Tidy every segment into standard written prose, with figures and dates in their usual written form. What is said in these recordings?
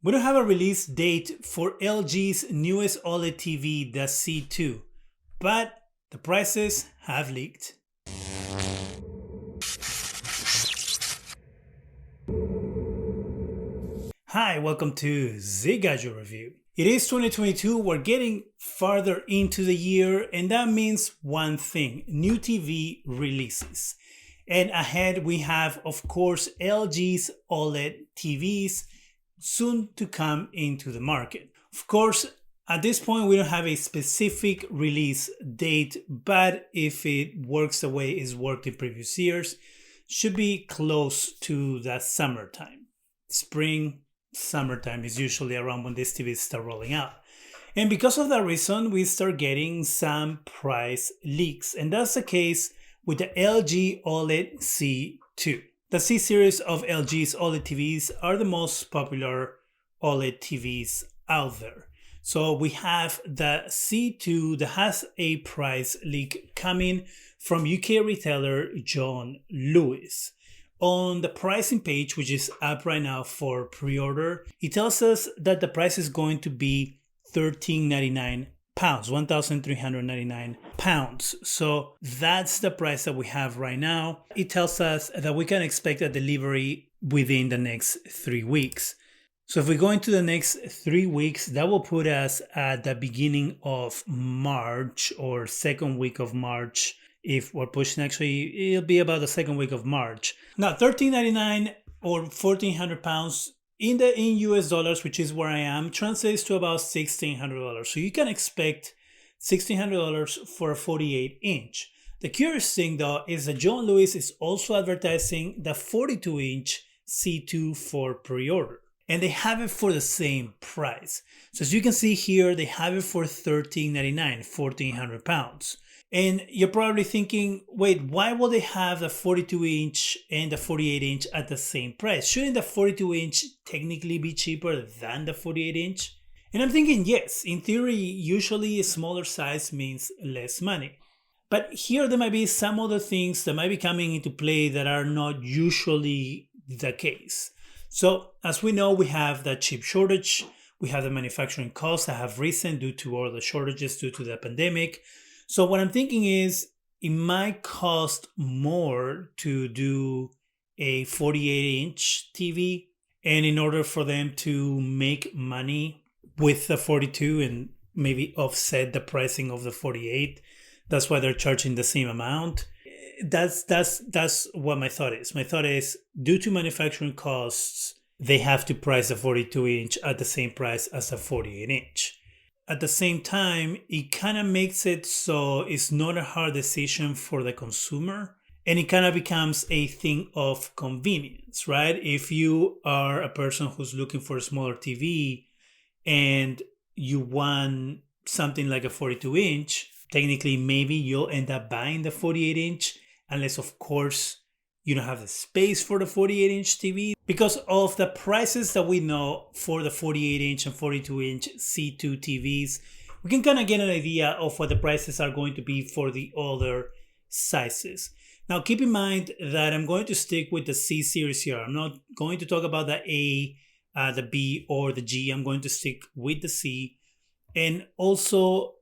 We don't have a release date for LG's newest OLED TV, the C2, but the prices have leaked. Hi, welcome to Zgadgetreview. It is 2022, we're getting farther into the year, and that means one thing: new TV releases. And ahead we have, of course, LG's OLED TVs soon to come into the market. Of course, at this point we don't have a specific release date, but if it works the way it's worked in previous years, should be close to the summertime. Summertime is usually around when these TVs start rolling out. And because of that reason, we start getting some price leaks. And that's the case with the LG OLED C2. The C series of LG's OLED TVs are the most popular OLED TVs out there. So we have the C2 that has a price leak coming from UK retailer John Lewis. On the pricing page, which is up right now for pre-order, it tells us that the price is going to be £1,399, £1,399. So that's the price that we have right now. It tells us that we can expect a delivery within the next 3 weeks. So if we go into the next 3 weeks, that will put us at the beginning of March or second week of March. If we're pushing, actually, it'll be about the second week of March. Now, $1,399 or £1,400 in US dollars, which is where I am, translates to about $1,600. So you can expect $1,600 for a 48-inch. The curious thing, though, is that John Lewis is also advertising the 42-inch C2 for pre-order. And they have it for the same price. So as you can see here, they have it for $1,399, £1,400. And you're probably thinking, wait, why will they have the 42-inch and the 48-inch at the same price? Shouldn't the 42-inch technically be cheaper than the 48-inch? And I'm thinking, yes, in theory, usually a smaller size means less money. But here there might be some other things that might be coming into play that are not usually the case. So as we know, we have the chip shortage, we have the manufacturing costs that have risen due to all the shortages due to the pandemic. So what I'm thinking is it might cost more to do a 48-inch TV, and in order for them to make money with the 42 and maybe offset the pricing of the 48, that's why they're charging the same amount. That's what my thought is. My thought is, due to manufacturing costs, they have to price the 42-inch at the same price as a 48-inch. At the same time, it kind of makes it so it's not a hard decision for the consumer, and it kind of becomes a thing of convenience, right? If you are a person who's looking for a smaller TV and you want something like a 42-inch, technically maybe you'll end up buying the 48-inch, unless of course you don't have the space for the 48-inch TV. Because of the prices that we know for the 48-inch and 42-inch C2 TVs, we can kind of get an idea of what the prices are going to be for the other sizes. Now, keep in mind that I'm going to stick with the C series here. I'm not going to talk about the A, the B, or the G. I'm going to stick with the C. And also,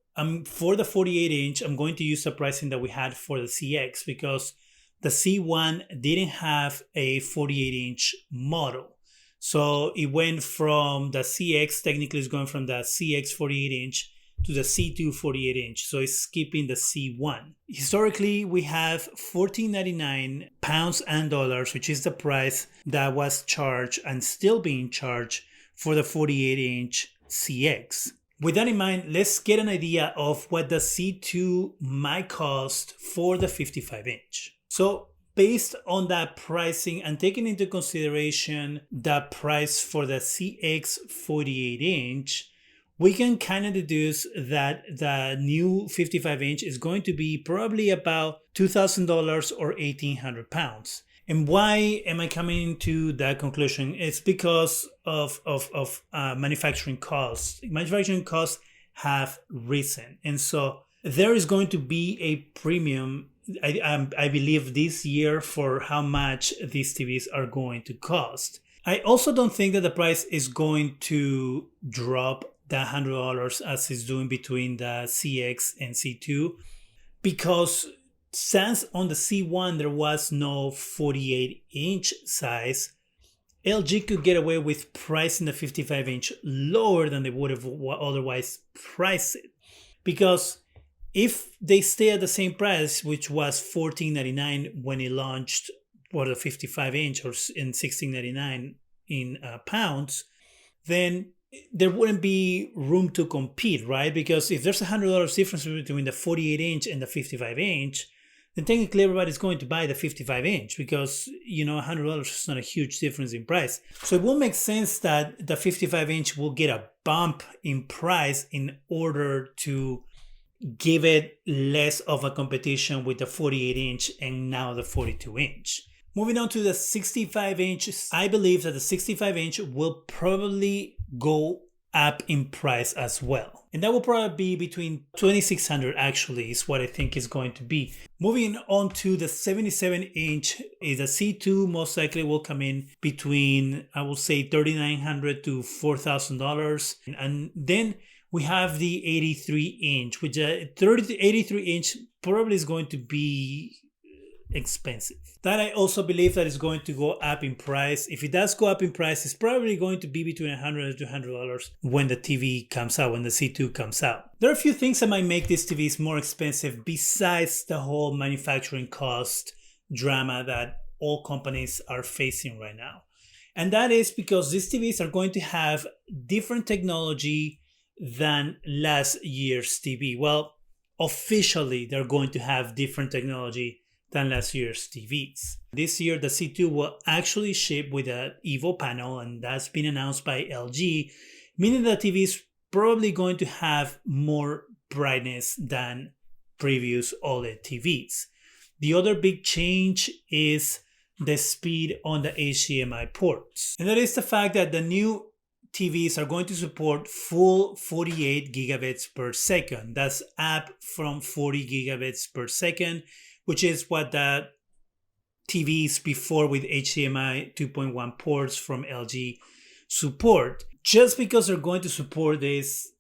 for the 48-inch, I'm going to use the pricing that we had for the CX, because the C1 didn't have a 48-inch model. So it went from the CX, technically it's going from the CX 48-inch to the C2 48-inch. So it's skipping the C1. Historically, we have £1,499 and dollars, which is the price that was charged and still being charged for the 48-inch CX. With that in mind, let's get an idea of what the C2 might cost for the 55-inch. So based on that pricing and taking into consideration the price for the CX 48-inch, we can kind of deduce that the new 55-inch is going to be probably about $2,000 or £1,800. And why am I coming to that conclusion? It's because of manufacturing costs. Manufacturing costs have risen. And so there is going to be a premium, I believe, this year for how much these TVs are going to cost. I also don't think that the price is going to drop the $100 as it's doing between the CX and C2, because since on the C1 there was no 48-inch size, LG could get away with pricing the 55-inch lower than they would have otherwise priced it. Because if they stay at the same price, which was $14.99 when it launched for the 55-inch, or in $16.99 in pounds, then there wouldn't be room to compete, right? Because if there's $100 difference between the 48-inch and the 55-inch, then technically everybody's going to buy the 55-inch because, $100 is not a huge difference in price. So it will make sense that the 55-inch will get a bump in price in order to give it less of a competition with the 48-inch and now the 42-inch. Moving on to the 65-inch, I believe that the 65-inch will probably go up in price as well. And that will probably be between $2,600 actually is what I think is going to be. Moving on to the 77-inch, is a C2 most likely will come in between, I will say, $3,900 to $4,000. And then we have the 83-inch, which 83-inch probably is going to be expensive. That I also believe that is going to go up in price. If it does go up in price, it's probably going to be between $100 to $200 when the TV comes out, when the C2 comes out. There are a few things that might make these TVs more expensive besides the whole manufacturing cost drama that all companies are facing right now. And that is because these TVs are going to have different technology than last year's TV. Well, officially, they're going to have different technology than last year's TVs. This year, the C2 will actually ship with an EVO panel, and that's been announced by LG, meaning that the TV is probably going to have more brightness than previous OLED TVs. The other big change is the speed on the HDMI ports. And that is the fact that the new TVs are going to support full 48 gigabits per second. That's up from 40 gigabits per second, which is what the TVs before with HDMI 2.1 ports from LG support. Just because they're going to support this,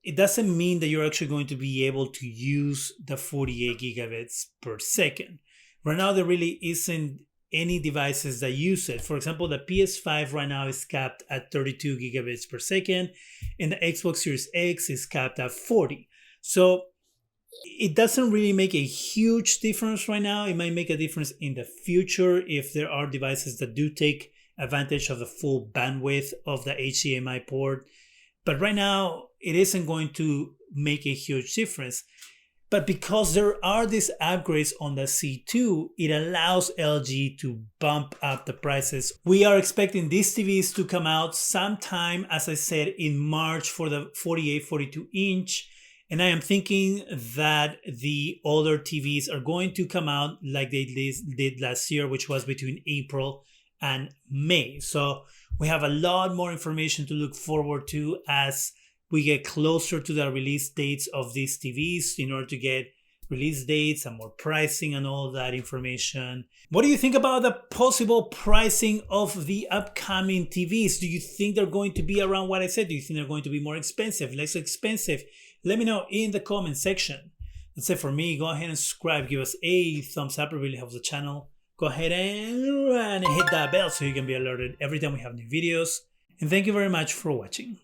it doesn't mean that you're actually going to be able to use the 48 gigabits per second. Right now, there really isn't any devices that use it. For example, the PS5 right now is capped at 32 gigabits per second, and the Xbox Series X is capped at 40. So it doesn't really make a huge difference right now. It might make a difference in the future if there are devices that do take advantage of the full bandwidth of the HDMI port. But right now, it isn't going to make a huge difference. But because there are these upgrades on the C2, it allows LG to bump up the prices. We are expecting these TVs to come out sometime, as I said, in March for the 48, 42 inch. And I am thinking that the older TVs are going to come out like they did last year, which was between April and May. So we have a lot more information to look forward to as we get closer to the release dates of these TVs in order to get release dates and more pricing and all that information. What do you think about the possible pricing of the upcoming TVs? Do you think they're going to be around what I said? Do you think they're going to be more expensive, less expensive? Let me know in the comment section. That's it for me. Go ahead and subscribe. Give us a thumbs up. It really helps the channel. Go ahead and hit that bell so you can be alerted every time we have new videos. And thank you very much for watching.